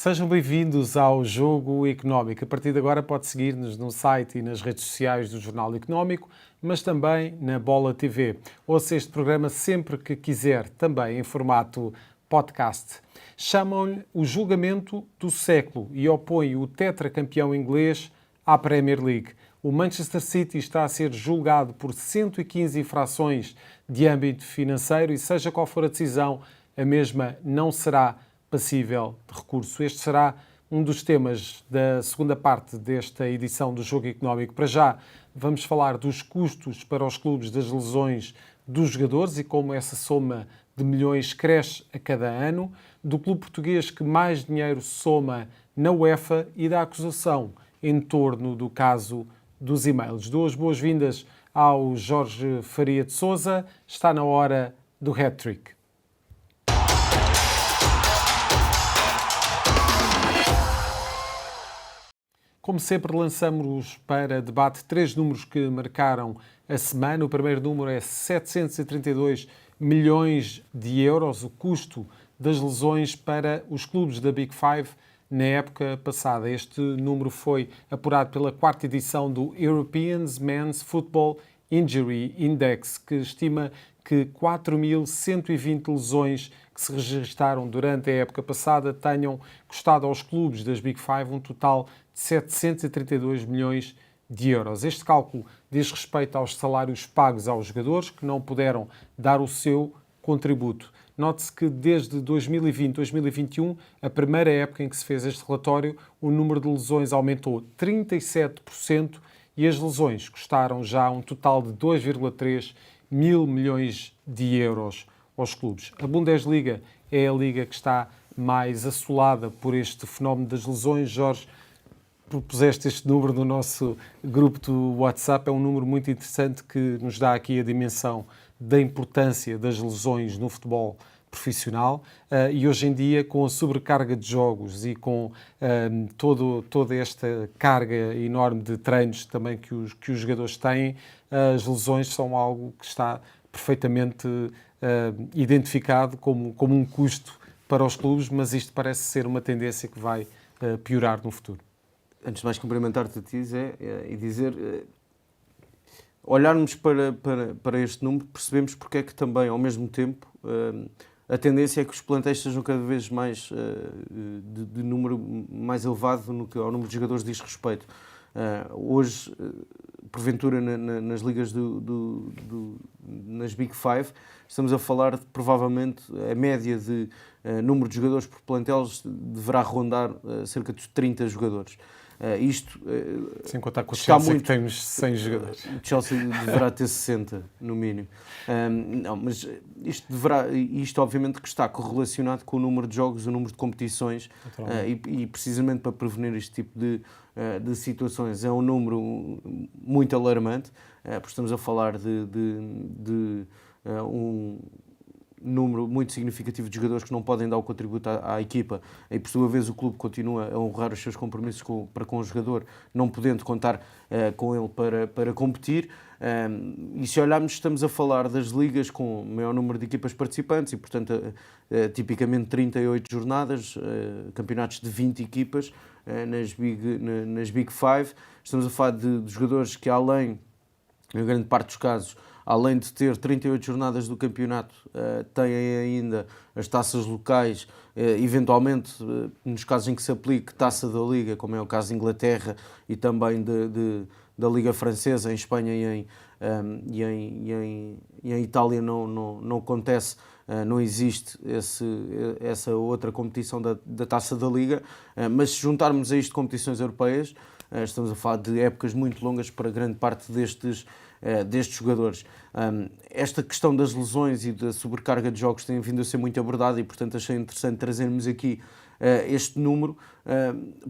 Sejam bem-vindos ao Jogo Económico. A partir de agora pode seguir-nos no site e nas redes sociais do Jornal Económico, mas também na Bola TV. Ouça este programa sempre que quiser, também em formato podcast. Chamam-lhe o julgamento do século e opõem o tetracampeão inglês à Premier League. O Manchester City está a ser julgado por 115 infrações de âmbito financeiro e, seja qual for a decisão, a mesma não será passível de recurso. Este será um dos temas da segunda parte desta edição do Jogo Económico. Para já, vamos falar dos custos para os clubes das lesões dos jogadores e como essa soma de milhões cresce a cada ano, do clube português que mais dinheiro soma na UEFA e da acusação em torno do caso dos e-mails. Dou as boas-vindas ao Jorge Faria de Sousa. Está na hora do hat-trick. Como sempre, lançamos para debate três números que marcaram a semana. O primeiro número é 732 milhões de euros, o custo das lesões para os clubes da Big Five na época passada. Este número foi apurado pela quarta edição do European Men's Football Injury Index, que estima que 4.120 lesões que se registaram durante a época passada tenham custado aos clubes das Big Five um total de 732 milhões de euros. Este cálculo diz respeito aos salários pagos aos jogadores que não puderam dar o seu contributo. Note-se que desde 2020-2021, a primeira época em que se fez este relatório, o número de lesões aumentou 37% e as lesões custaram já um total de 2,3 mil milhões de euros aos clubes. A Bundesliga é a liga que está mais assolada por este fenómeno das lesões. Jorge, propuseste este número no nosso grupo do WhatsApp. É um número muito interessante que nos dá aqui a dimensão da importância das lesões no futebol profissional e hoje em dia, com a sobrecarga de jogos e com toda esta carga enorme de treinos também que os jogadores têm, as lesões são algo que está perfeitamente identificado como um custo para os clubes, mas isto parece ser uma tendência que vai piorar no futuro. Antes de mais cumprimentar-te a ti, Zé, e dizer, olharmos para este número, percebemos porque é que também, ao mesmo tempo, a tendência é que os plantéis sejam cada vez mais de número mais elevado no que ao número de jogadores diz respeito. Hoje, porventura, nas ligas nas Big Five, estamos a falar de, provavelmente, a média de número de jogadores por plantéis deverá rondar cerca de 30 jogadores. Isto sem contar com o Chelsea, muito, que temos 100 jogadores. O Chelsea deverá ter 60, no mínimo. Não, mas isto obviamente que está correlacionado com o número de jogos, o número de competições e precisamente para prevenir este tipo de situações. É um número muito alarmante, porque estamos a falar de um número muito significativo de jogadores que não podem dar o contributo à equipa e, por sua vez, o clube continua a honrar os seus compromissos para com o jogador, não podendo contar com ele para competir. E se olharmos, estamos a falar das ligas com maior número de equipas participantes e, portanto, tipicamente 38 jornadas, campeonatos de 20 equipas nas Big Five. Estamos a falar de jogadores que, além, na grande parte dos casos, além de ter 38 jornadas do campeonato, têm ainda as taças locais, eventualmente, nos casos em que se aplique taça da Liga, como é o caso de Inglaterra e também da Liga Francesa, em Espanha e em Itália não acontece, não existe essa outra competição da taça da Liga, mas se juntarmos a isto competições europeias, estamos a falar de épocas muito longas para grande parte destes jogadores. Esta questão das lesões e da sobrecarga de jogos tem vindo a ser muito abordada e, portanto, achei interessante trazermos aqui este número,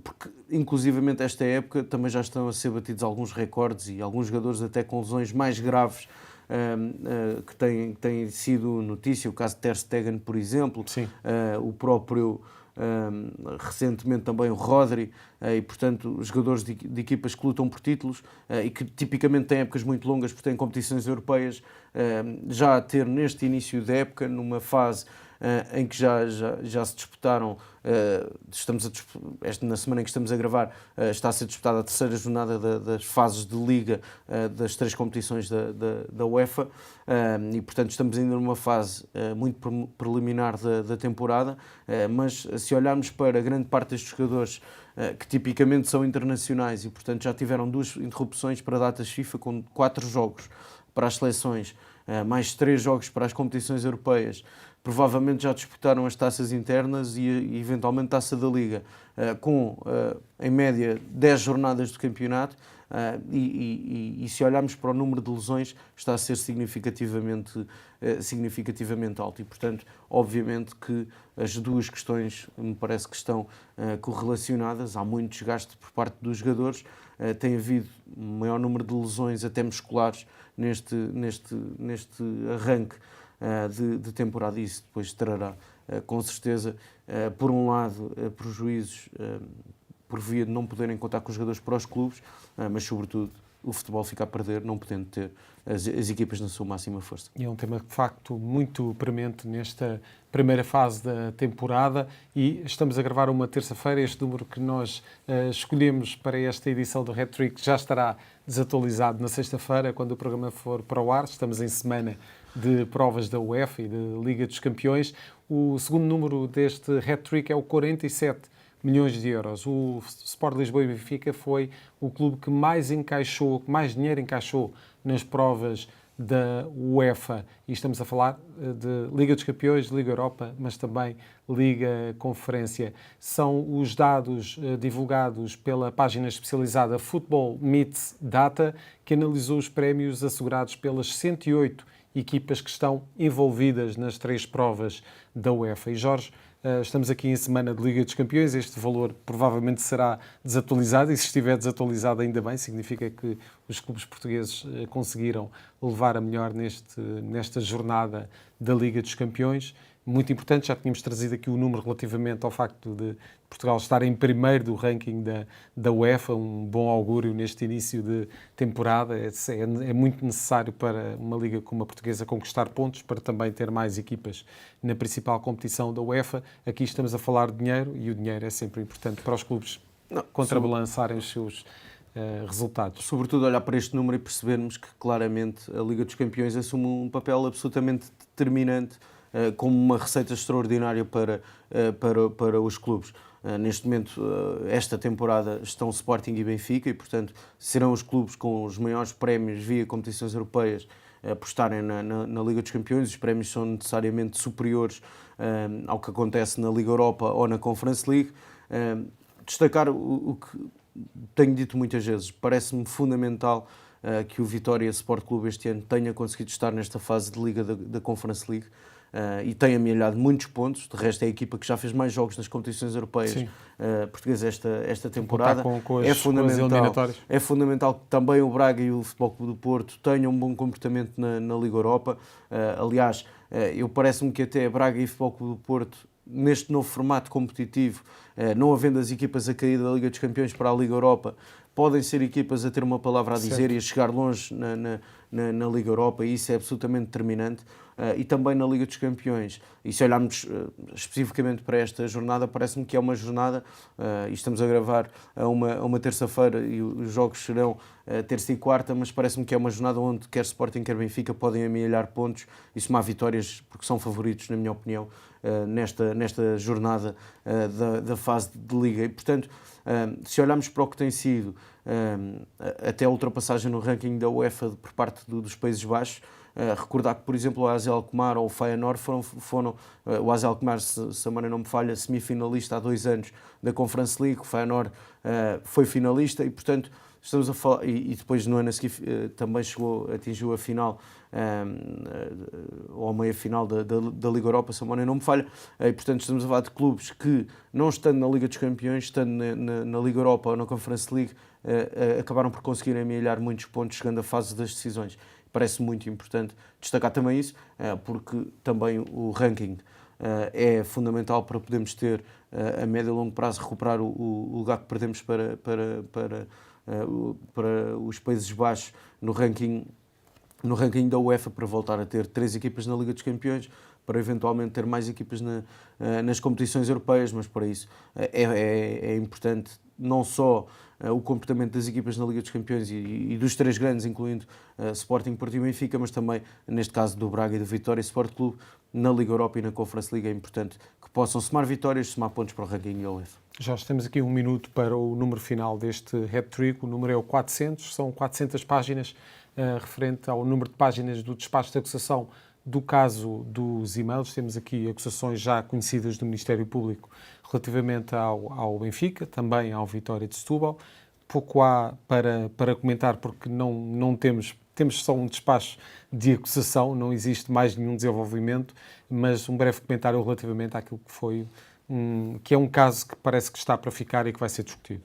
porque, inclusivamente, esta época também já estão a ser batidos alguns recordes e alguns jogadores até com lesões mais graves que têm sido notícia. O caso de Ter Stegen, por exemplo, o próprio recentemente também o Rodri e, portanto, jogadores de equipas que lutam por títulos e que tipicamente têm épocas muito longas porque têm competições europeias, já a ter neste início da época, numa fase em que já se disputaram, na semana em que estamos a gravar, está a ser disputada a terceira jornada das fases de Liga das 3 competições da UEFA, e portanto estamos ainda numa fase muito preliminar da temporada, mas se olharmos para grande parte destes jogadores que tipicamente são internacionais e portanto já tiveram 2 interrupções para datas FIFA, com 4 jogos para as seleções, mais 3 jogos para as competições europeias, provavelmente já disputaram as taças internas e eventualmente taça da Liga, com em média 10 jornadas do campeonato, e se olharmos para o número de lesões está a ser significativamente alto, e portanto obviamente que as 2 questões me parece que estão correlacionadas. Há muito desgaste por parte dos jogadores, tem havido um maior número de lesões até musculares neste arranque de temporada, e isso depois trará com certeza, por um lado, prejuízos por via de não poderem contar com os jogadores para os clubes, mas sobretudo o futebol fica a perder, não podendo ter as equipas na sua máxima força. E é um tema, de facto, muito premente nesta primeira fase da temporada, e estamos a gravar uma terça-feira. Este número que nós escolhemos para esta edição do Hat-Trick já estará desatualizado na sexta-feira, quando o programa for para o ar. Estamos em semana de provas da UEFA e da Liga dos Campeões. O segundo número deste Hat-Trick é o 47 milhões de euros. O Sport Lisboa e Benfica foi o clube que mais encaixou, que mais dinheiro encaixou nas provas da UEFA. E estamos a falar de Liga dos Campeões, Liga Europa, mas também Liga Conferência. São os dados divulgados pela página especializada Football Meets Data, que analisou os prémios assegurados pelas 108 equipas que estão envolvidas nas 3 provas da UEFA. E Jorge, estamos aqui em semana de Liga dos Campeões, este valor provavelmente será desatualizado, e se estiver desatualizado ainda bem, significa que os clubes portugueses conseguiram levar a melhor nesta jornada da Liga dos Campeões. Muito importante, já tínhamos trazido aqui o número relativamente ao facto de Portugal estar em primeiro do ranking da UEFA, um bom augúrio neste início de temporada. É muito necessário para uma liga como a portuguesa conquistar pontos, para também ter mais equipas na principal competição da UEFA. Aqui estamos a falar de dinheiro, e o dinheiro é sempre importante para os clubes contrabalançarem os seus resultados. Sobretudo olhar para este número e percebermos que claramente a Liga dos Campeões assume um papel absolutamente determinante, como uma receita extraordinária para os clubes. Neste momento, esta temporada, estão Sporting e Benfica, e portanto serão os clubes com os maiores prémios via competições europeias por estarem na Liga dos Campeões. Os prémios são necessariamente superiores ao que acontece na Liga Europa ou na Conference League. Destacar o que tenho dito muitas vezes: parece-me fundamental que o Vitória Sport Clube este ano tenha conseguido estar nesta fase de Liga da Conference League, e tem amealhado muitos pontos. De resto, é a equipa que já fez mais jogos nas competições europeias portuguesas esta temporada. É fundamental que também o Braga e o Futebol Clube do Porto tenham um bom comportamento na Liga Europa. Aliás, parece-me que até Braga e Futebol Clube do Porto, neste novo formato competitivo, não havendo as equipas a cair da Liga dos Campeões para a Liga Europa, podem ser equipas a ter uma palavra a dizer e a chegar longe na Liga Europa, e isso é absolutamente determinante. E também na Liga dos Campeões. E se olharmos especificamente para esta jornada, parece-me que é uma jornada, e estamos a gravar a uma terça-feira, e os jogos serão terça e quarta, mas parece-me que é uma jornada onde quer Sporting, quer Benfica podem amealhar pontos e somar vitórias, porque são favoritos, na minha opinião, nesta jornada da fase de Liga. E, portanto, se olharmos para o que tem sido até a ultrapassagem no ranking da UEFA por parte dos Países Baixos, recordar que, por exemplo, o AZ Alkmaar ou o Feyenoord foram o AZ Alkmaar, se a memória não me falha, semifinalista há 2 anos da Conference League. O Feyenoord foi finalista, e portanto estamos a falar, e depois no ano a seguir também atingiu a final, ou a meia-final da Liga Europa, se a memória não me falha. E portanto estamos a falar de clubes que, não estando na Liga dos Campeões, estando na Liga Europa ou na Conference League, acabaram por conseguir amealhar muitos pontos, chegando à fase das decisões. Parece muito importante destacar também isso, porque também o ranking é fundamental para podermos ter, a médio e longo prazo, recuperar o lugar que perdemos para os Países Baixos no ranking da UEFA, para voltar a ter 3 equipas na Liga dos Campeões, para eventualmente ter mais equipas nas competições europeias, mas para isso é importante não só o comportamento das equipas na Liga dos Campeões e dos três grandes, incluindo Sporting, Porto e Benfica, mas também, neste caso, do Braga e do Vitória Sport Clube, na Liga Europa e na Conference League. É importante que possam somar vitórias, somar pontos para o ranking da UEFA. Jorge, temos aqui 1 minuto para o número final deste hat-trick. O número é o 400, são 400 páginas, referente ao número de páginas do despacho de acusação do caso dos e-mails. Temos aqui acusações já conhecidas do Ministério Público relativamente ao Benfica, também ao Vitória de Setúbal. Pouco há para comentar, porque não temos só um despacho de acusação, não existe mais nenhum desenvolvimento, mas um breve comentário relativamente àquilo que foi, que é um caso que parece que está para ficar e que vai ser discutido.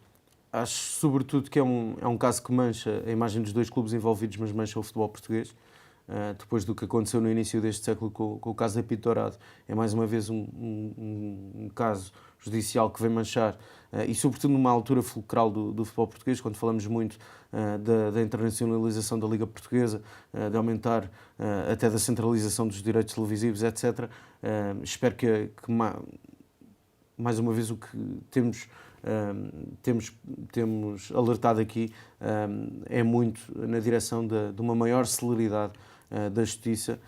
Acho, sobretudo, que é um caso que mancha a imagem dos dois clubes envolvidos, mas mancha o futebol português. Depois do que aconteceu no início deste século com o caso da Apito Dourado, é mais uma vez um caso judicial que vem manchar, e sobretudo numa altura fulcral do futebol português, quando falamos muito da internacionalização da Liga Portuguesa, de aumentar até da centralização dos direitos televisivos, etc. Espero que mais uma vez o que temos alertado aqui é muito na direção de uma maior celeridade da justiça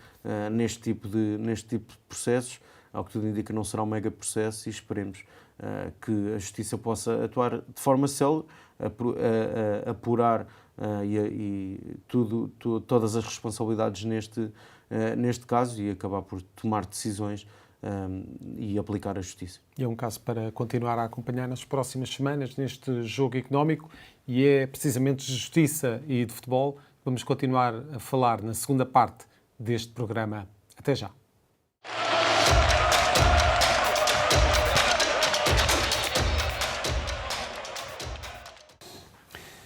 neste tipo de processos. Ao que tudo indica, não será um mega processo, e esperemos que a justiça possa atuar de forma célere, apurar todas as responsabilidades neste caso e acabar por tomar decisões e aplicar a justiça. E é um caso para continuar a acompanhar nas próximas semanas neste jogo económico, e é precisamente de justiça e de futebol. Vamos continuar a falar na segunda parte deste programa. Até já.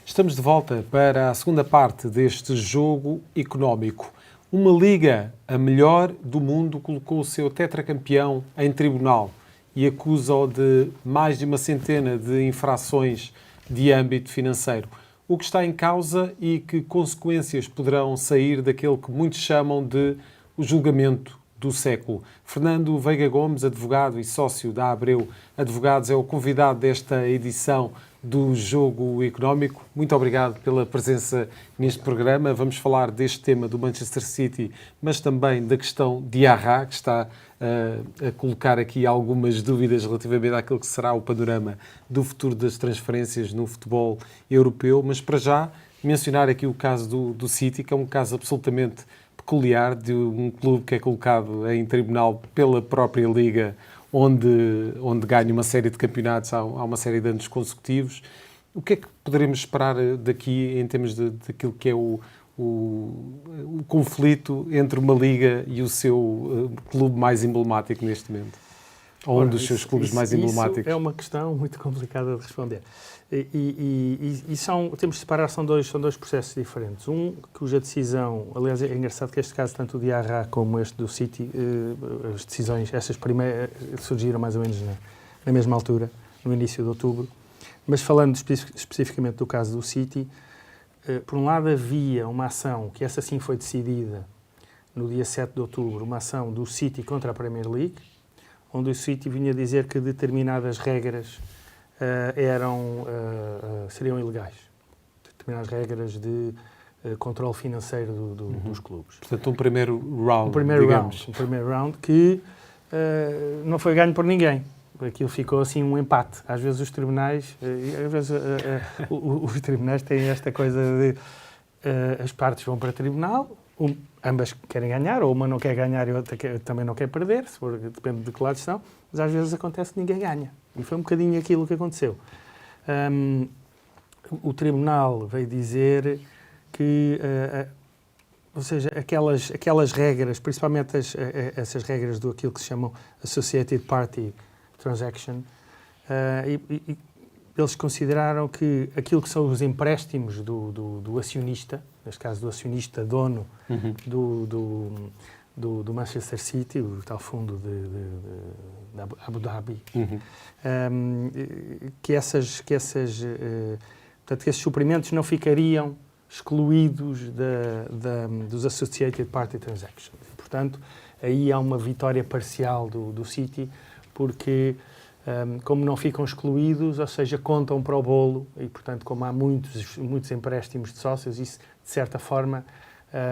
Estamos de volta para a segunda parte deste jogo económico. Uma liga, a melhor do mundo, colocou o seu tetracampeão em tribunal e acusa-o de mais de uma centena de infrações de âmbito financeiro. O que está em causa e que consequências poderão sair daquele que muitos chamam de o julgamento do século. Fernando Veiga Gomes, advogado e sócio da Abreu Advogados, é o convidado desta edição do Jogo Económico. Muito obrigado pela presença neste programa. Vamos falar deste tema do Manchester City, mas também da questão de Diarra, que está a colocar aqui algumas dúvidas relativamente àquilo que será o panorama do futuro das transferências no futebol europeu. Mas para já, mencionar aqui o caso do City, que é um caso absolutamente peculiar, de um clube que é colocado em tribunal pela própria Liga, onde ganha uma série de campeonatos há uma série de anos consecutivos. O que é que poderemos esperar daqui em termos daquilo que é o conflito entre uma liga e o seu clube mais emblemático neste momento? Ou um dos seus clubes mais emblemáticos? Isso é uma questão muito complicada de responder. Temos de separar, são dois processos diferentes. Um, cuja decisão, aliás, é engraçado que este caso, tanto o Diarra como este do City, as decisões, essas primeiras, surgiram mais ou menos na mesma altura, no início de outubro. Mas falando especificamente do caso do City, por um lado havia uma ação, que essa sim foi decidida no dia 7 de outubro, uma ação do City contra a Premier League, onde o City vinha dizer que determinadas regras seriam ilegais. Determinadas regras de controle financeiro dos clubes. Portanto, um primeiro round, Um primeiro round que não foi ganho por ninguém. Aquilo ficou assim um empate. Às vezes os tribunais, os tribunais têm esta coisa de as partes vão para o tribunal, ambas querem ganhar, ou uma não quer ganhar e outra também não quer perder, depende de que lado estão, mas às vezes acontece que ninguém ganha. E foi um bocadinho aquilo que aconteceu. O tribunal veio dizer que, ou seja, aquelas regras, principalmente essas regras do aquilo que se chamam Associated Party Transaction, eles consideraram que aquilo que são os empréstimos do acionista, neste caso do acionista dono do Manchester City, o tal fundo de Abu Dhabi, que esses suprimentos não ficariam excluídos dos Associated Party Transactions. Portanto, aí há uma vitória parcial do City, porque como não ficam excluídos, ou seja, contam para o bolo, e portanto, como há muitos empréstimos de sócios, isso de certa forma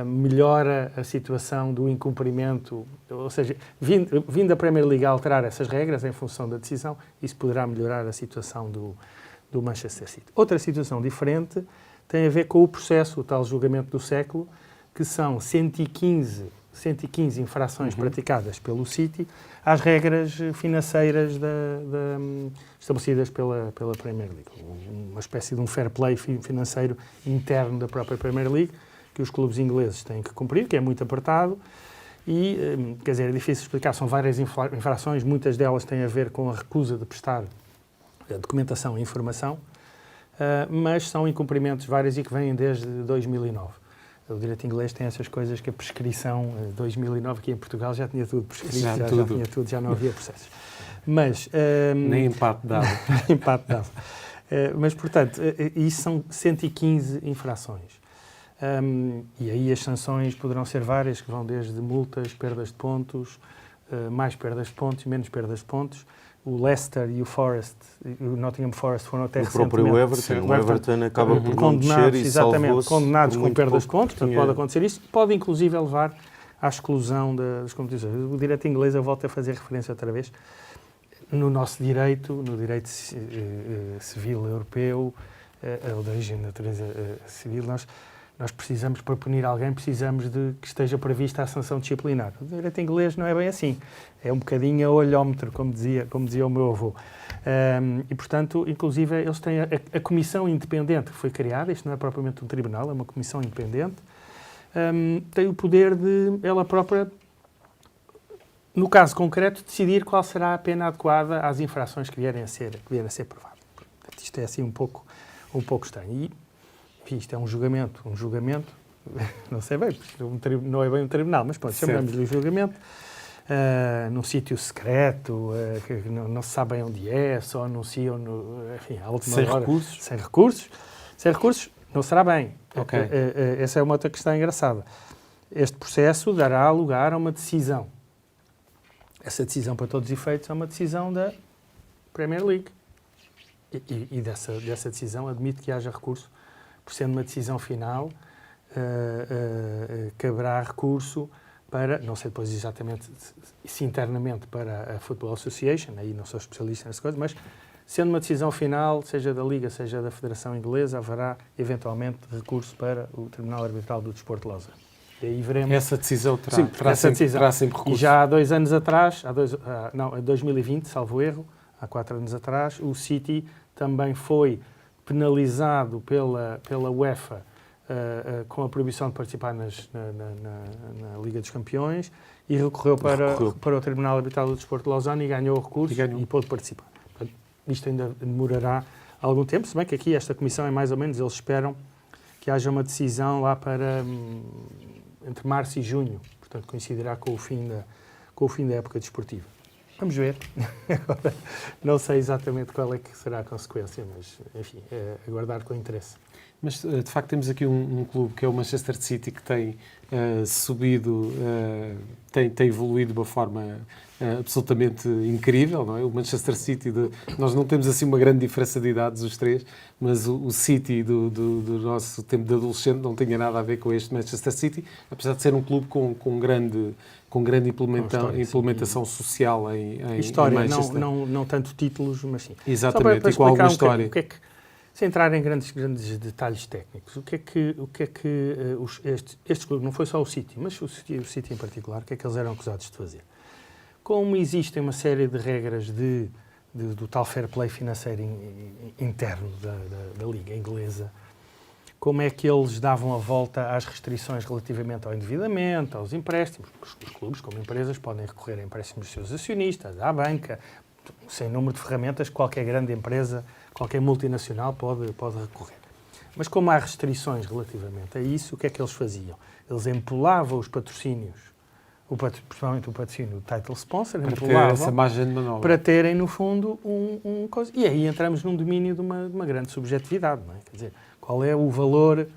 melhora a situação do incumprimento, ou seja, vindo a Premier League a alterar essas regras em função da decisão, isso poderá melhorar a situação do Manchester City. Outra situação diferente tem a ver com o processo, o tal julgamento do século, que são 115 infrações praticadas pelo City às regras financeiras estabelecidas pela Premier League. Uma espécie de um fair play financeiro interno da própria Premier League, que os clubes ingleses têm que cumprir, que é muito apertado, e, quer dizer, é difícil explicar, são várias infrações, muitas delas têm a ver com a recusa de prestar documentação e informação, mas são incumprimentos vários e que vêm desde 2009. O direito inglês tem essas coisas que a prescrição, 2009 aqui em Portugal já tinha tudo prescrito, já tinha tudo, já não havia processos. Mas, nem empate dava. empate dava. Mas, portanto, isso são 115 infrações. E aí as sanções poderão ser várias, que vão desde multas, perdas de pontos, mais perdas de pontos, menos perdas de pontos. O Leicester e o Nottingham Forest foram até recentemente... O próprio Everton acaba por não descer e salvou-se. Condenados com perdas de pontos, portanto pode acontecer isso. Pode inclusive levar à exclusão das competições. O direito inglês, eu volto a fazer referência outra vez, no nosso direito, no direito civil europeu, ou de origem de natureza civil, nós precisamos, para punir alguém, precisamos de que esteja prevista a sanção disciplinar. O direito inglês não é bem assim. É um bocadinho a olhómetro, como dizia o meu avô. E, portanto, inclusive, eles têm a comissão independente que foi criada, isto não é propriamente um tribunal, é uma comissão independente, tem o poder de, ela própria, no caso concreto, decidir qual será a pena adequada às infrações que vierem a ser provadas. Isto é assim um pouco estranho. E, enfim, isto é um julgamento, não sei bem, não é bem um tribunal, mas pronto, chamamos-lhe julgamento, num sítio secreto, que não se sabe bem onde é, só anunciam, enfim, à última hora. Sem recursos, não será bem. Okay. Essa é uma outra questão engraçada. Este processo dará lugar a uma decisão. Essa decisão, para todos os efeitos, é uma decisão da Premier League. E dessa decisão admite que haja recurso. Por sendo uma decisão final, caberá recurso para, não sei depois exatamente se internamente para a Football Association, aí não sou especialista nessa coisa, mas sendo uma decisão final, seja da Liga, seja da Federação Inglesa, haverá eventualmente recurso para o Tribunal Arbitral do Desporto de Lausanne. E aí veremos... Essa decisão terá sempre recurso. E já há 2 anos atrás, em 2020, salvo erro, há 4 anos atrás, o City também foi penalizado pela UEFA com a proibição de participar na Liga dos Campeões e recorreu para o Tribunal Arbitral do Desporto de Lausanne e ganhou o recurso e pôde participar. Portanto, isto ainda demorará algum tempo, se bem que aqui esta comissão é mais ou menos, eles esperam que haja uma decisão lá para entre março e junho, portanto coincidirá com o fim da época desportiva. Vamos ver. Agora, não sei exatamente qual é que será a consequência, mas, enfim, aguardar com interesse. Mas, de facto, temos aqui um clube que é o Manchester City que tem subido, tem evoluído de uma forma absolutamente incrível, não é? O Manchester City, nós não temos assim uma grande diferença de idades, os três, mas o City do nosso tempo de adolescente não tinha nada a ver com este Manchester City, apesar de ser um clube com grande implementação social em história, em Manchester. Não tanto títulos, mas sim. Exatamente, e com alguma história. Sem entrar em grandes detalhes técnicos, o que é que estes clubes, não foi só o City, mas o City em particular, o que é que eles eram acusados de fazer? Como existem uma série de regras do tal fair play financeiro interno da Liga Inglesa, como é que eles davam a volta às restrições relativamente ao endividamento, aos empréstimos? Os clubes, como empresas, podem recorrer a empréstimos dos seus acionistas, à banca, sem número de ferramentas, qualquer grande empresa, qualquer multinacional pode recorrer. Mas como há restrições relativamente a isso, o que é que eles faziam? Eles empolavam os patrocínios, principalmente o patrocínio do title sponsor, para terem, no fundo, um coisa. E aí entramos num domínio de uma grande subjetividade, não é? Quer dizer, qual é o valor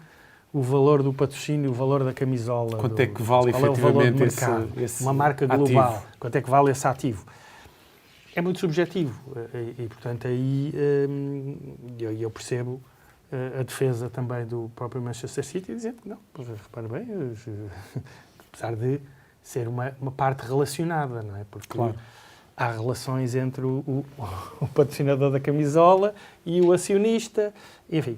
o valor do patrocínio, o valor da camisola. Quanto é que vale qual é o valor de efetivamente mercado, esse uma marca global, ativo? quanto é que vale esse ativo? É muito subjetivo e portanto, aí eu percebo a defesa também do próprio Manchester City, dizendo que não, repara bem, apesar de ser uma parte relacionada, não é? Porque Claro. há relações entre o patrocinador da camisola e o acionista, enfim,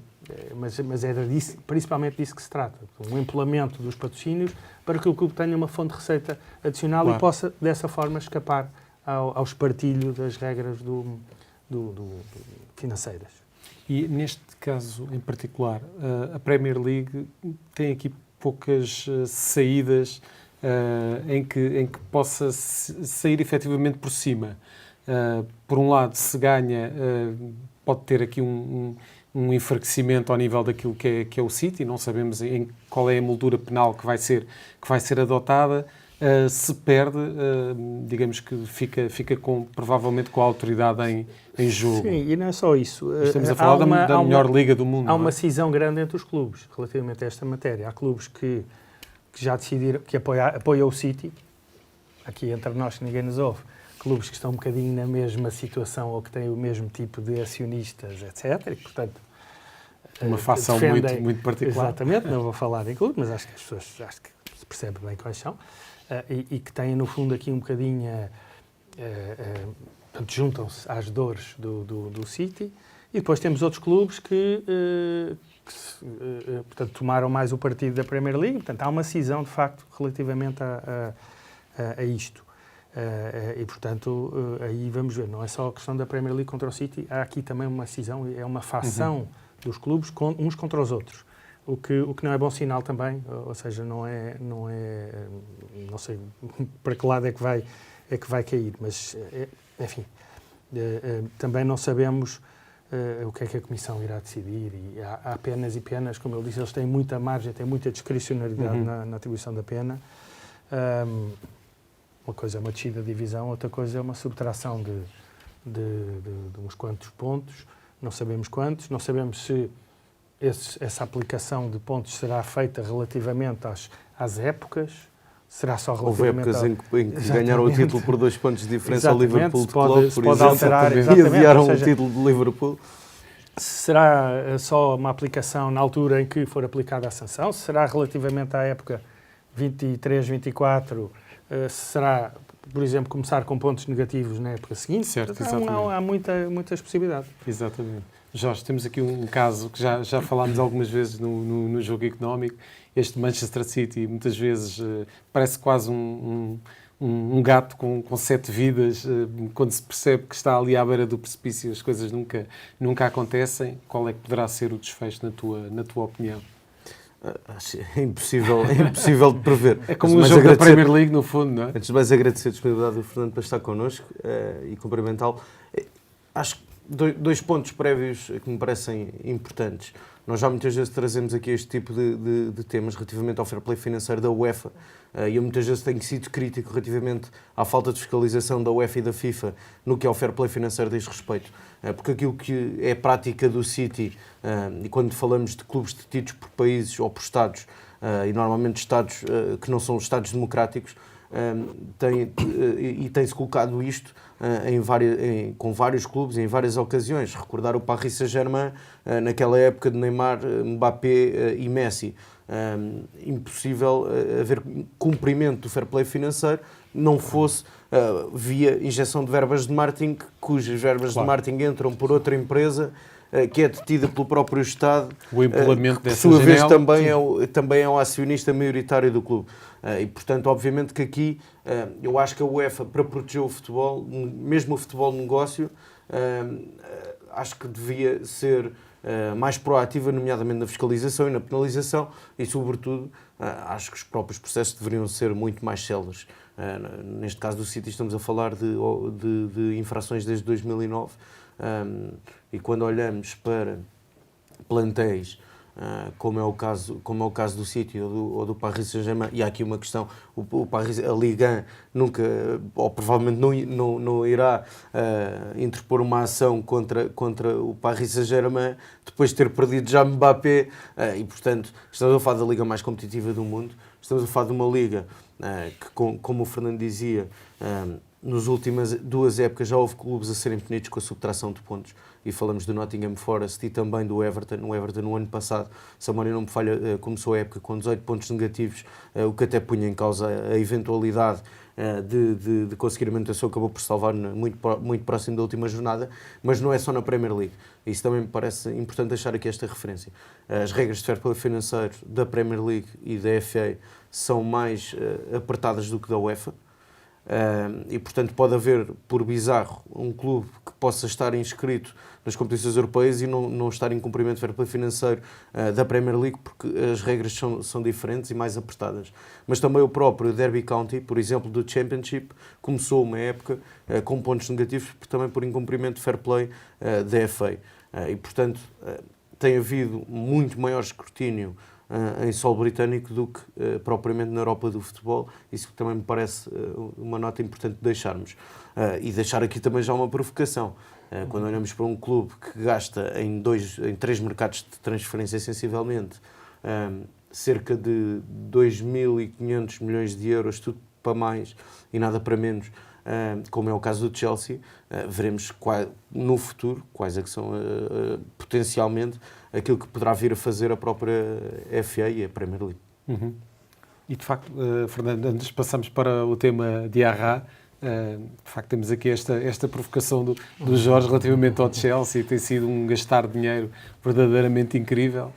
mas é disso, principalmente disso que se trata, um empolamento dos patrocínios para que o clube tenha uma fonte de receita adicional, claro, e possa, dessa forma, escapar ao espartilho das regras financeiras. E neste caso em particular, a Premier League tem aqui poucas saídas em que possa sair efetivamente por cima. Por um lado, se ganha, pode ter aqui um enfraquecimento ao nível daquilo que é o City, não sabemos qual é a moldura penal que vai ser adotada. Se perde, digamos que fica provavelmente com a autoridade em jogo. Sim, e não é só isso. Estamos a falar da melhor liga do mundo. Há uma cisão grande entre os clubes relativamente a esta matéria. Há clubes que já decidiram, que apoiam o City, aqui entre nós que ninguém nos ouve, clubes que estão um bocadinho na mesma situação ou que têm o mesmo tipo de acionistas, etc. E, portanto, uma facção muito particular. Exatamente, não vou falar em clube, mas acho que as pessoas se percebem bem quais são. E que têm, no fundo, aqui um bocadinho, portanto, juntam-se às dores do City, e depois temos outros clubes que portanto, tomaram mais o partido da Premier League, portanto, há uma cisão, de facto, relativamente a isto. E, portanto, aí vamos ver, não é só a questão da Premier League contra o City, há aqui também uma cisão, é uma facção dos clubes uns contra os outros. O que não é bom sinal também, ou seja, não sei para que lado é que vai cair, mas, enfim, também não sabemos o que é que a Comissão irá decidir, e há penas e penas, como eu disse, eles têm muita margem, têm muita discricionariedade na atribuição da pena. Uma coisa é uma descida de divisão, outra coisa é uma subtração de uns quantos pontos, não sabemos quantos, não sabemos se essa aplicação de pontos será feita relativamente às épocas, será só relativamente... Houve épocas em que ganharam o título por 2 pontos de diferença ao Liverpool de Clube, por exemplo, e adiaram o título do Liverpool. Será só uma aplicação na altura em que for aplicada a sanção? Será relativamente à época 23, 24? Será, por exemplo, começar com pontos negativos na época seguinte? Certo, então, há muitas possibilidades. Exatamente. Jorge, temos aqui um caso que já falámos algumas vezes no jogo económico. Este Manchester City, muitas vezes, parece quase um gato com 7 vidas. Quando se percebe que está ali à beira do precipício, as coisas nunca acontecem. Qual é que poderá ser o desfecho na tua opinião? É impossível de prever. É como o jogo da Premier League, no fundo, não é? Antes de mais, agradecer a disponibilidade do Fernando para estar connosco e cumprimentá-lo. Acho que 2 pontos prévios que me parecem importantes. Nós já muitas vezes trazemos aqui este tipo de temas relativamente ao fair play financeiro da UEFA, e eu muitas vezes tenho sido crítico relativamente à falta de fiscalização da UEFA e da FIFA no que ao fair play financeiro diz respeito. Porque aquilo que é prática do City, e quando falamos de clubes detidos por países ou por Estados, e normalmente Estados que não são Estados democráticos, tem-se colocado isto com vários clubes em várias ocasiões. Recordar o Paris Saint-Germain naquela época de Neymar, Mbappé e Messi. Impossível haver cumprimento do fair play financeiro não fosse via injeção de verbas de marketing, cujas verbas de marketing entram por outra empresa que é detida pelo próprio Estado, o empolamento que por sua vez também é o acionista maioritário do clube. E, portanto, obviamente que aqui eu acho que a UEFA, para proteger o futebol, mesmo o futebol negócio, acho que devia ser mais proativa, nomeadamente na fiscalização e na penalização, e, sobretudo, acho que os próprios processos deveriam ser muito mais céleres. Neste caso do City, estamos a falar de infrações desde 2009, e quando olhamos para plantéis como é o caso do City ou do Paris Saint-Germain. E há aqui uma questão, a Ligue 1 nunca, ou provavelmente não irá interpor uma ação contra o Paris Saint-Germain depois de ter perdido já Mbappé, e portanto estamos a falar da liga mais competitiva do mundo, estamos a falar de uma liga que, como o Fernando dizia, nas últimas 2 épocas já houve clubes a serem punidos com a subtração de pontos, e falamos do Nottingham Forest e também do Everton. O Everton, no ano passado, se a memória não me falha, começou a época com 18 pontos negativos, o que até punha em causa a eventualidade de conseguir a manutenção, acabou por salvar muito próximo da última jornada, mas não é só na Premier League. Isso também me parece importante deixar aqui esta referência. As regras de fair play financeiro da Premier League e da FA são mais apertadas do que da UEFA. E portanto pode haver, por bizarro, um clube que possa estar inscrito nas competições europeias e não estar em cumprimento do fair play financeiro da Premier League, porque as regras são diferentes e mais apertadas. Mas também o próprio Derby County, por exemplo, do Championship, começou uma época com pontos negativos também por incumprimento de fair play da FA. E portanto tem havido muito maior escrutínio em solo britânico do que propriamente na Europa do futebol. Isso também me parece uma nota importante de deixarmos. E deixar aqui também já uma provocação. Quando olhamos para um clube que gasta em 3 mercados de transferência sensivelmente cerca de 2.500 milhões de euros, tudo para mais e nada para menos, como é o caso do Chelsea, veremos no futuro quais é que são potencialmente aquilo que poderá vir a fazer a própria FA e a Premier League. Uhum. E de facto, Fernando, antes passamos para o tema de Arra, de facto temos aqui esta provocação do Jorge relativamente ao Chelsea. Tem sido um gastar dinheiro verdadeiramente incrível.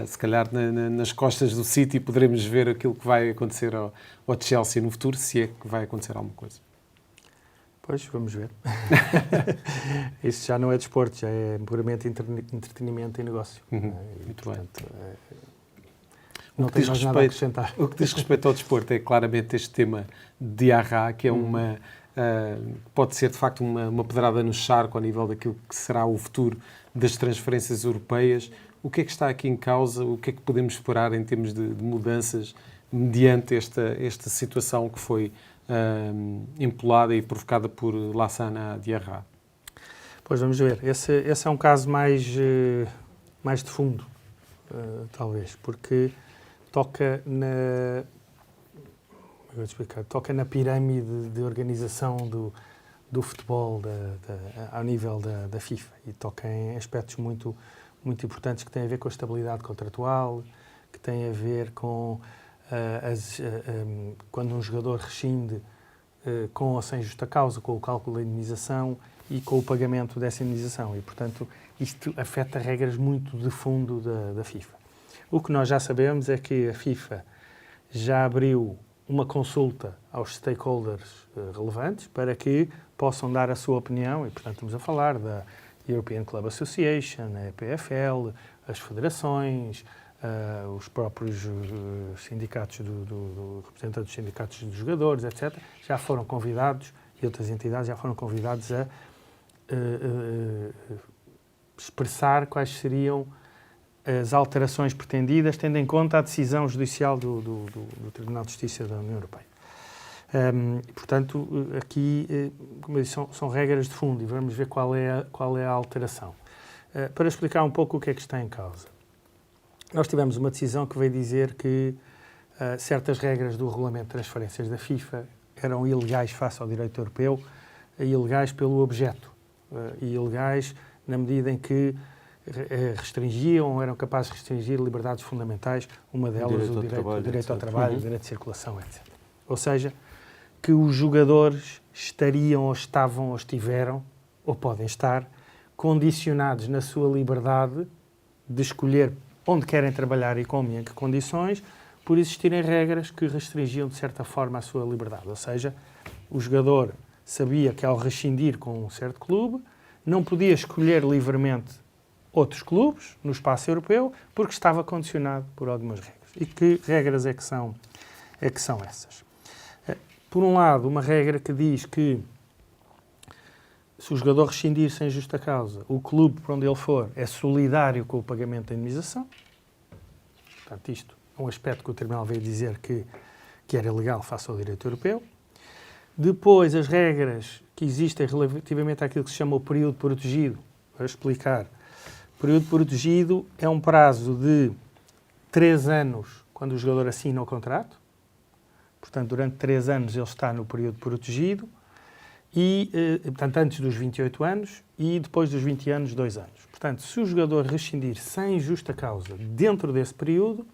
Se calhar nas costas do City poderemos ver aquilo que vai acontecer ao Chelsea no futuro, se é que vai acontecer alguma coisa. Pois, vamos ver. Isso já não é desporto, já é puramente entretenimento e negócio. Uhum. E, muito portanto, bem. Não tenho mais nada a acrescentar. O que diz respeito ao desporto é claramente este tema de Arra, que é pode ser de facto uma pedrada no charco ao nível daquilo que será o futuro das transferências europeias. O que é que está aqui em causa? O que é que podemos esperar em termos de mudanças mediante esta situação que foi empolada e provocada por Lassana Diarra? Pois vamos ver. Esse é um caso mais de fundo, talvez, porque toca na pirâmide de organização do futebol ao nível da FIFA, e toca em aspectos muito importantes que têm a ver com a estabilidade contratual, que têm a ver com quando um jogador rescinde com ou sem justa causa, com o cálculo da indemnização e com o pagamento dessa indemnização. E, portanto, isto afeta regras muito de fundo da FIFA. O que nós já sabemos é que a FIFA já abriu uma consulta aos stakeholders relevantes para que possam dar a sua opinião, e, portanto, estamos a falar da European Club Association, a EPFL, as federações, os próprios sindicatos representantes dos sindicatos dos jogadores, etc., já foram convidados, e outras entidades já foram convidados a expressar quais seriam as alterações pretendidas, tendo em conta a decisão judicial do Tribunal de Justiça da União Europeia. Portanto, aqui, como eu disse, são regras de fundo, e vamos ver qual é a alteração. Para explicar um pouco o que é que está em causa. Nós tivemos uma decisão que veio dizer que certas regras do regulamento de transferências da FIFA eram ilegais face ao direito europeu, ilegais pelo objeto, e ilegais na medida em que restringiam ou eram capazes de restringir liberdades fundamentais, uma delas o direito ao trabalho, o direito de circulação, etc. Ou seja, que os jogadores estariam ou estavam ou estiveram, ou podem estar, condicionados na sua liberdade de escolher onde querem trabalhar e como e em que condições, por existirem regras que restringiam de certa forma a sua liberdade. Ou seja, o jogador sabia que ao rescindir com um certo clube, não podia escolher livremente outros clubes no espaço europeu, porque estava condicionado por algumas regras. E que regras é que são essas? Por um lado, uma regra que diz que se o jogador rescindir sem justa causa, o clube para onde ele for é solidário com o pagamento da indemnização. Portanto, isto é um aspecto que o Tribunal veio dizer que era legal face ao direito europeu. Depois, as regras que existem relativamente àquilo que se chama o período protegido. Para explicar. O período protegido é um prazo de 3 anos quando o jogador assina o contrato. Portanto, durante 3 anos ele está no período protegido. E, portanto, antes dos 28 anos e depois dos 20 anos, 2 anos. Portanto, se o jogador rescindir sem justa causa dentro desse período,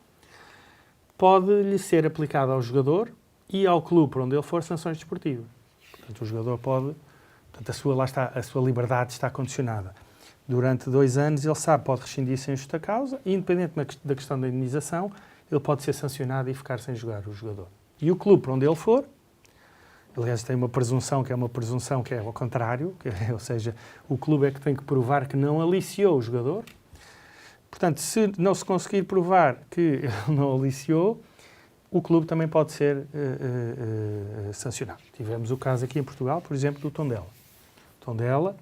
pode-lhe ser aplicado ao jogador e ao clube por onde ele for sanções desportivas. Portanto, o jogador pode... Portanto, a sua liberdade está condicionada. Durante 2 anos, ele sabe, pode rescindir sem justa causa e, independente da questão da indenização, ele pode ser sancionado e ficar sem jogar o jogador. E o clube por onde ele for, aliás, tem uma presunção que é ao contrário, ou seja, o clube é que tem que provar que não aliciou o jogador. Portanto, se não se conseguir provar que ele não aliciou, o clube também pode ser sancionado. Tivemos o caso aqui em Portugal, por exemplo, do Tondela. O Tondela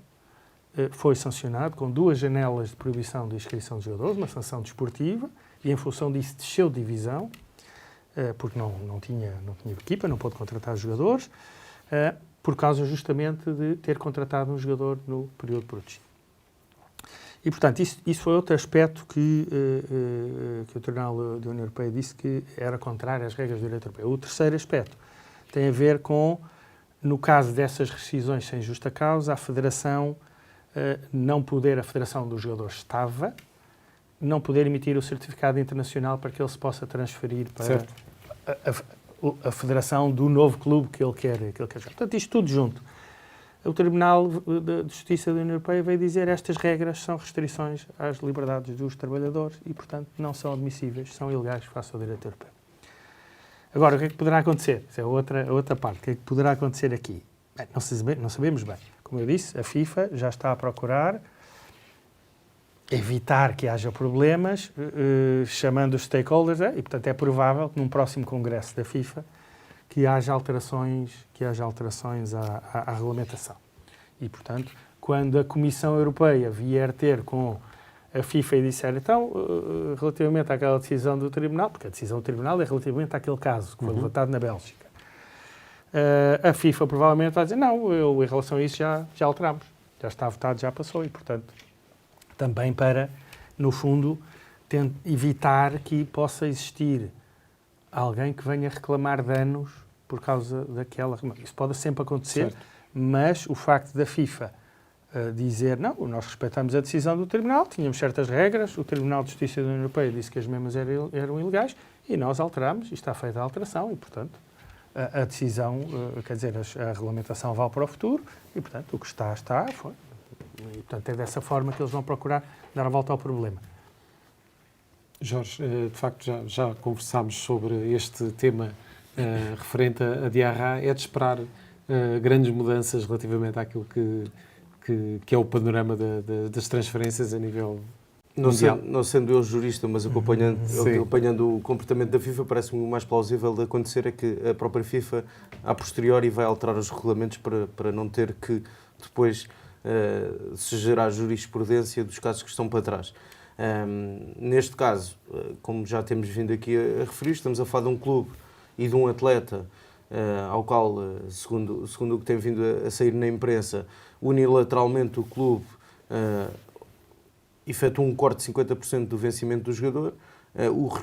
foi sancionado com 2 janelas de proibição de inscrição de jogadores, uma sanção desportiva, e em função disso desceu de divisão, porque não tinha equipa, não pôde contratar jogadores, por causa justamente de ter contratado um jogador no período protegido. E, portanto, isso foi outro aspecto que o Tribunal da União Europeia disse que era contrário às regras do direito europeu. O terceiro aspecto tem a ver com, no caso dessas rescisões sem justa causa, a Federação a Federação dos Jogadores estava, não poder emitir o certificado internacional para que ele se possa transferir para a federação do novo clube que ele quer jogar. Portanto, isto tudo junto. O Tribunal de Justiça da União Europeia veio dizer que estas regras são restrições às liberdades dos trabalhadores e, portanto, não são admissíveis, são ilegais face ao direito europeu. Agora, o que é que poderá acontecer? Essa é a outra parte. O que é que poderá acontecer aqui? Bem, não sabemos bem. Como eu disse, a FIFA já está a procurar evitar que haja problemas, chamando os stakeholders, e, portanto, é provável que num próximo congresso da FIFA que haja alterações à regulamentação. E, portanto, quando a Comissão Europeia vier ter com a FIFA e disser, então, relativamente àquela decisão do Tribunal, porque a decisão do Tribunal é relativamente àquele caso que foi levantado na Bélgica, a FIFA provavelmente vai dizer, não, em relação a isso já alteramos, já está votado, já passou, e, portanto, também para, no fundo, evitar que possa existir alguém que venha reclamar danos por causa daquela... Isso pode sempre acontecer, certo. Mas o facto da FIFA dizer, não, nós respeitamos a decisão do Tribunal, tínhamos certas regras, o Tribunal de Justiça da União Europeia disse que as mesmas eram ilegais e nós alteramos, e está feita a alteração e, portanto, a decisão, quer dizer, a regulamentação vale para o futuro e, portanto, o que está, foi. E, portanto, é dessa forma que eles vão procurar dar a volta ao problema. Jorge, de facto, já conversámos sobre este tema referente a Diarra. É de esperar grandes mudanças relativamente àquilo que é o panorama das transferências a nível mundial? Não sendo eu jurista, mas acompanhando o comportamento da FIFA, parece-me o mais plausível de acontecer é que a própria FIFA, a posteriori, vai alterar os regulamentos para não ter que depois se gerar jurisprudência dos casos que estão para trás. Neste caso, como já temos vindo aqui a referir, estamos a falar de um clube e de um atleta ao qual, segundo o que tem vindo a sair na imprensa, unilateralmente o clube efetua um corte de 50% do vencimento do jogador.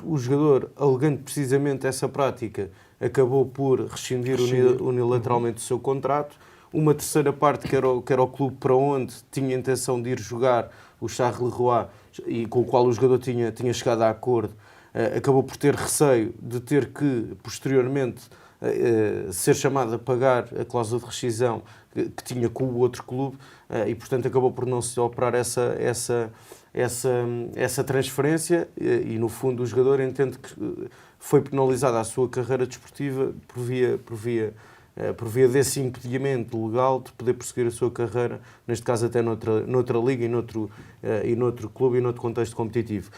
O jogador, alegando precisamente essa prática, acabou por rescindir unilateralmente o seu contrato. Uma terceira parte, que era o clube para onde tinha a intenção de ir jogar, o Charleroi, e com o qual o jogador tinha chegado a acordo, acabou por ter receio de ter que, posteriormente, ser chamado a pagar a cláusula de rescisão que tinha com o outro clube e, portanto, acabou por não se operar essa transferência e, no fundo, o jogador entende que foi penalizada a sua carreira desportiva por via desse impedimento legal de poder prosseguir a sua carreira, neste caso até noutra liga e noutro clube e noutro contexto competitivo.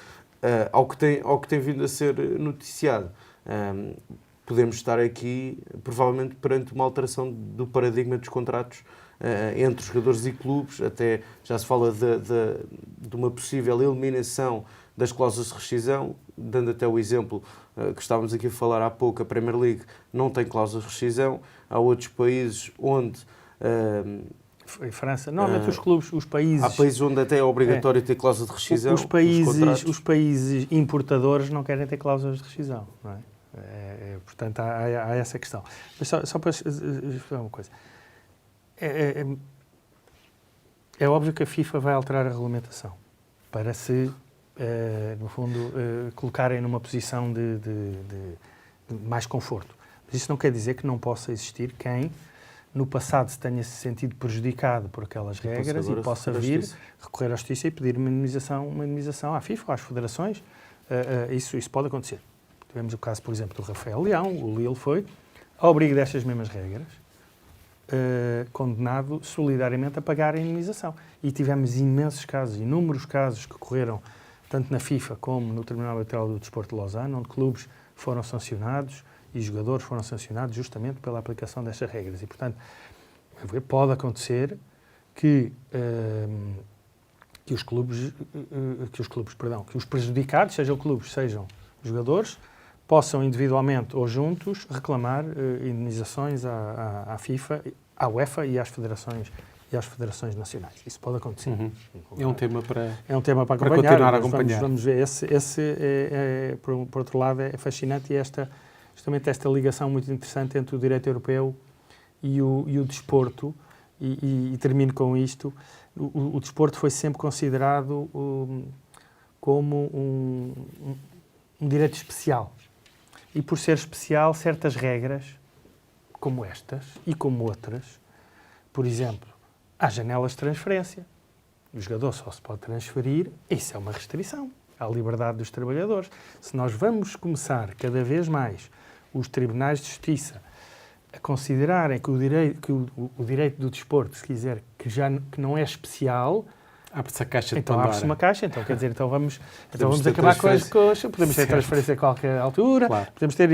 Ao que tem vindo a ser noticiado, podemos estar aqui provavelmente perante uma alteração do paradigma dos contratos entre os jogadores e clubes. Até já se fala de uma possível eliminação das cláusulas de rescisão, dando até o exemplo que estávamos aqui a falar há pouco, a Premier League não tem cláusulas de rescisão, há outros países onde... Em França, normalmente os países... Há países onde até é obrigatório ter cláusula de rescisão. Os países importadores não querem ter cláusulas de rescisão, não é? Portanto, há essa questão. Mas só para explicar uma coisa. É óbvio que a FIFA vai alterar a regulamentação para se, no fundo, colocarem numa posição de mais conforto. Mas isso não quer dizer que não possa existir quem, no passado, se tenha se sentido prejudicado por aquelas regras e possa vir recorrer à Justiça e pedir uma indemnização à FIFA ou às federações. Isso pode acontecer. Tivemos o caso, por exemplo, do Rafael Leão, o Lille foi, ao abrigo destas mesmas regras, condenado solidariamente a pagar a indemnização. E tivemos imensos casos, inúmeros casos que ocorreram tanto na FIFA como no Tribunal Arbitral do Desporto de Lausanne, onde clubes foram sancionados e jogadores foram sancionados justamente pela aplicação destas regras. E, portanto, pode acontecer que os prejudicados, sejam clubes, sejam jogadores, possam individualmente ou juntos reclamar indemnizações à FIFA, à UEFA e às federações nacionais. Isso pode acontecer. Uhum. É um tema para acompanhar. Continuar a acompanhar. Vamos ver. Por outro lado, é fascinante e justamente esta ligação muito interessante entre o direito europeu e o desporto. E termino com isto. O desporto foi sempre considerado como um direito especial. E por ser especial, certas regras, como estas e como outras, por exemplo, há janelas de transferência. O jogador só se pode transferir, isso é uma restrição à liberdade dos trabalhadores. Se nós vamos começar cada vez mais os tribunais de justiça a considerarem que o direito do desporto, se quiser, que não é especial, abre-se a caixa de então Pandora. abre-se uma caixa, então quer dizer, então vamos acabar com as coisas, podemos ter transferência a qualquer altura, claro. Podemos ter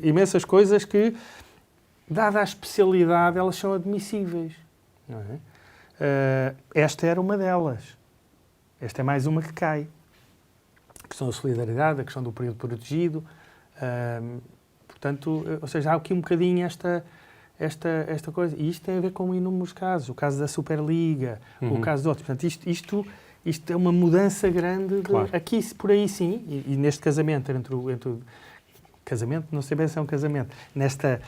imensas coisas que, dada a especialidade, elas são admissíveis. Não é? Esta era uma delas. Esta é mais uma que cai. A questão da solidariedade, a questão do período protegido. Portanto, ou seja, há aqui um bocadinho esta coisa. E isto tem a ver com inúmeros casos. O caso da Superliga, o caso de outros. Portanto, isto é uma mudança grande. Claro. Aqui, por aí sim, e neste casamento, entre o casamento, não sei bem se é um casamento, nesta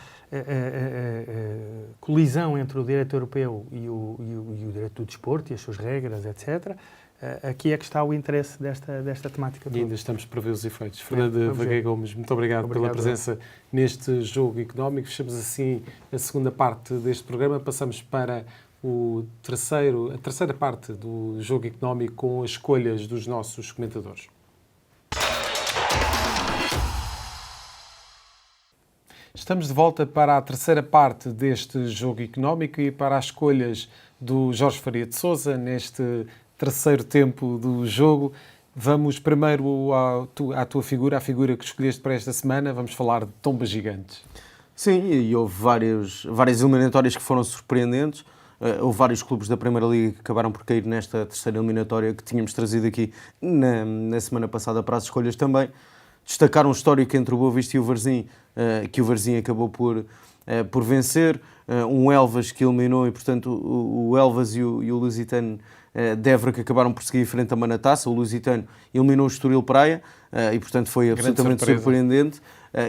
colisão entre o direito europeu e o direito do desporto e as suas regras, etc., aqui é que está o interesse desta temática toda. E ainda estamos para ver os efeitos. Fernando Vaguei Gomes, muito obrigado pela presença neste Jogo Económico. Fechamos assim a segunda parte deste programa. Passamos para a terceira parte do Jogo Económico com as escolhas dos nossos comentadores. Estamos de volta para a terceira parte deste Jogo Económico e para as escolhas do Jorge Faria de Sousa neste terceiro tempo do jogo. Vamos primeiro à tua figura, a figura que escolheste para esta semana. Vamos falar de Tombas Gigantes. Sim, e houve várias eliminatórias que foram surpreendentes. Houve vários clubes da Primeira Liga que acabaram por cair nesta terceira eliminatória que tínhamos trazido aqui na semana passada para as escolhas também. Destacar um histórico entre o Boa Vista e o Varzim, que o Varzim acabou por vencer. Um Elvas que eliminou e, portanto, o Elvas e o Lusitano de Évora que acabaram por seguir em frente também na taça. O Lusitano eliminou o Estoril Praia e, portanto, foi absolutamente surpreendente.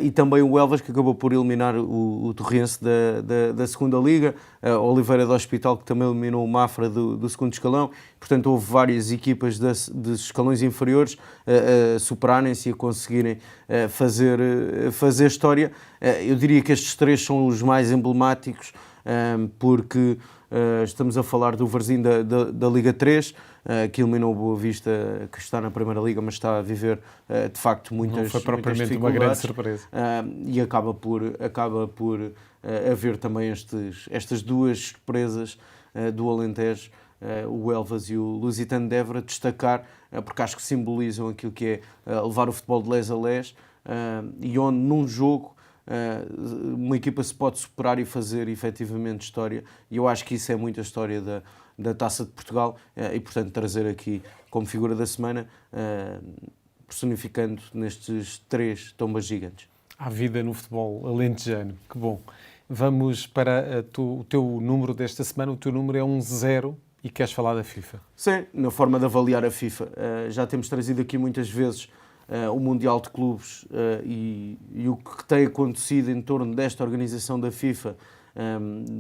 E também o Elvas que acabou por eliminar o Torrense da segunda Liga. Oliveira do Hospital que também eliminou o Mafra do segundo escalão. Portanto, houve várias equipas dos escalões inferiores a superarem-se e a conseguirem fazer história. Eu diria que estes três são os mais emblemáticos porque estamos a falar do Varzim da Liga 3, que eliminou o Boa Vista, que está na Primeira Liga, mas está a viver, de facto, muitas dificuldades. Não foi propriamente uma grande surpresa. E acaba por haver também estas duas surpresas do Alentejo, o Elvas e o Lusitano de Évora, destacar, porque acho que simbolizam aquilo que é levar o futebol de les a les, e onde num jogo uma equipa se pode superar e fazer efetivamente história, e eu acho que isso é muito a história da Taça de Portugal e, portanto, trazer aqui como figura da semana, personificando nestes 3 tombas gigantes. Há vida no futebol alentejano, que bom. Vamos para o teu número desta semana. O teu número é 10 e queres falar da FIFA? Sim, na forma de avaliar a FIFA. Já temos trazido aqui muitas vezes o Mundial de Clubes e o que tem acontecido em torno desta organização da FIFA,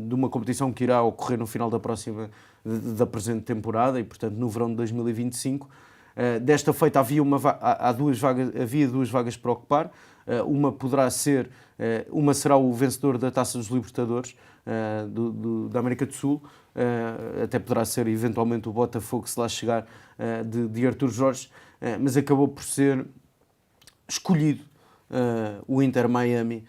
de uma competição que irá ocorrer no final da presente temporada e, portanto, no verão de 2025. Desta feita havia duas vagas para ocupar. Uma será o vencedor da Taça dos Libertadores da América do Sul, até poderá ser eventualmente o Botafogo, se lá chegar, de Artur Jorge, mas acabou por ser escolhido o Inter Miami,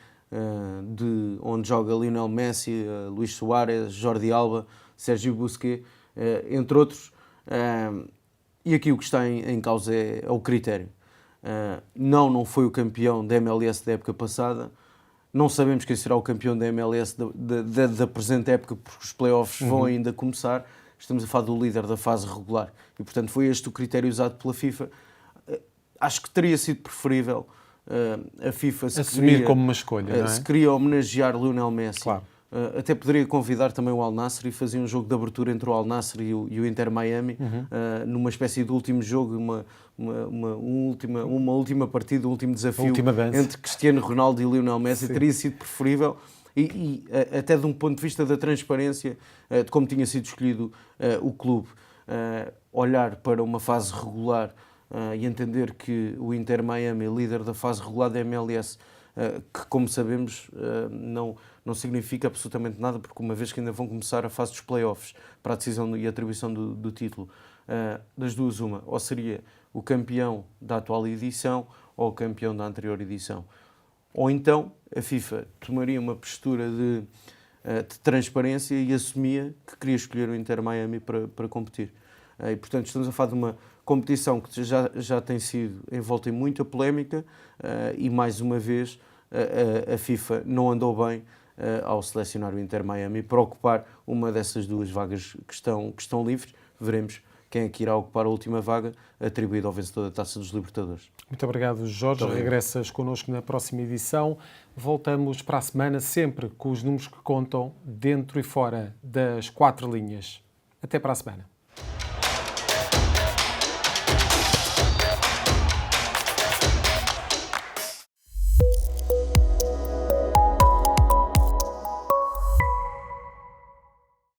onde joga Lionel Messi, Luís Soares, Jordi Alba, Sérgio Busquets, entre outros. E aqui o que está em causa é o critério. Não foi o campeão da MLS da época passada. Não sabemos quem será o campeão da MLS da presente época, porque os playoffs vão ainda começar. Estamos a falar do líder da fase regular. E, portanto, foi este o critério usado pela FIFA. Acho que teria sido preferível a FIFA assumir como uma escolha, não é? Se queria homenagear Lionel Messi. Claro. Até poderia convidar também o Al Nassr e fazer um jogo de abertura entre o Al Nassr e o Inter Miami, numa espécie de último jogo, uma última partida, um último desafio entre Cristiano Ronaldo e Lionel Messi. Sim. Teria sido preferível e até de um ponto de vista da transparência de como tinha sido escolhido o clube, olhar para uma fase regular e entender que o Inter Miami, líder da fase regular da MLS, que, como sabemos, não significa absolutamente nada, porque uma vez que ainda vão começar a fase dos playoffs para a decisão e atribuição do título, das duas uma, ou seria o campeão da atual edição ou o campeão da anterior edição. Ou então a FIFA tomaria uma postura de transparência e assumia que queria escolher o Inter Miami para competir. E, portanto, estamos a falar de uma competição que já tem sido envolta em muita polémica e, mais uma vez, a FIFA não andou bem ao selecionar o Inter Miami para ocupar uma dessas 2 vagas que estão livres. Veremos quem é que irá ocupar a última vaga atribuída ao vencedor da Taça dos Libertadores. Muito obrigado, Jorge. Regressas connosco na próxima edição. Voltamos para a semana, sempre com os números que contam dentro e fora das 4 linhas. Até para a semana.